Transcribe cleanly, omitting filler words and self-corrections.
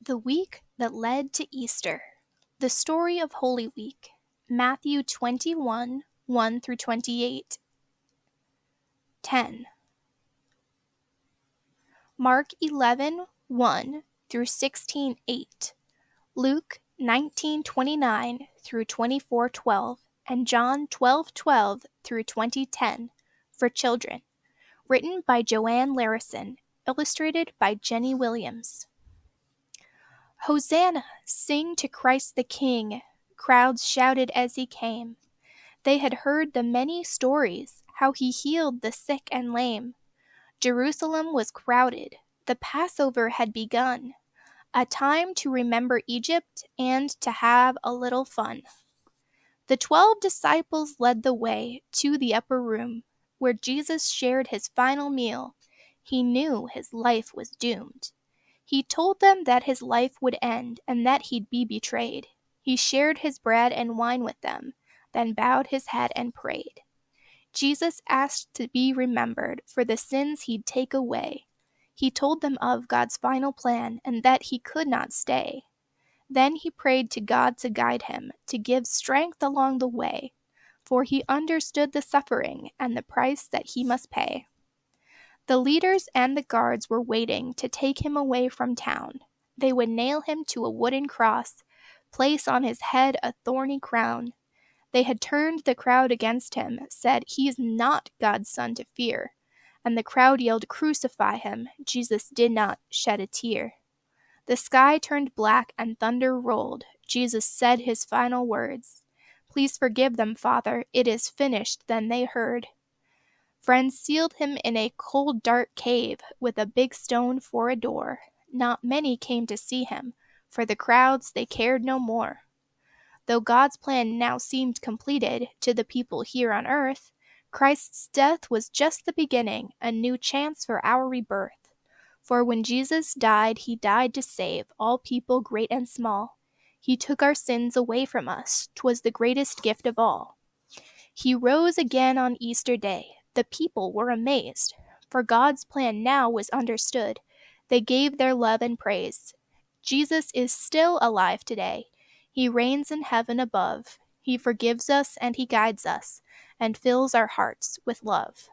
The week that led to Easter. The story of Holy Week. Matthew 21, 1 through 28. 10. Mark 11, 1 through 16, 8. Luke 19, 29 through 24, 12. And John 12, 12 through 20, 10 for children. Written by Joanne Larrison. Illustrated by Jenny Williams. Hosanna! Sing to Christ the King! Crowds shouted as he came. They had heard the many stories, how he healed the sick and lame. Jerusalem was crowded. The Passover had begun, a time to remember Egypt and to have a little fun. The 12 disciples led the way to the upper room, where Jesus shared his final meal. He knew his life was doomed. He told them that his life would end and that he'd be betrayed. He shared his bread and wine with them, then bowed his head and prayed. Jesus asked to be remembered for the sins he'd take away. He told them of God's final plan and that he could not stay. Then he prayed to God to guide him, to give strength along the way, for he understood the suffering and the price that he must pay. The leaders and the guards were waiting to take him away from town. They would nail him to a wooden cross, place on his head a thorny crown. They had turned the crowd against him, said, "He is not God's son to fear." And the crowd yelled, "Crucify him." Jesus did not shed a tear. The sky turned black and thunder rolled. Jesus said his final words. "Please forgive them, Father. It is finished." Then they heard. Friends sealed him in a cold, dark cave with a big stone for a door. Not many came to see him, for the crowds they cared no more. Though God's plan now seemed completed to the people here on earth, Christ's death was just the beginning, a new chance for our rebirth. For when Jesus died, he died to save all people great and small. He took our sins away from us. 'Twas the greatest gift of all. He rose again on Easter Day. The people were amazed, for God's plan now was understood. They gave their love and praise. Jesus is still alive today. He reigns in heaven above. He forgives us and he guides us, and fills our hearts with love.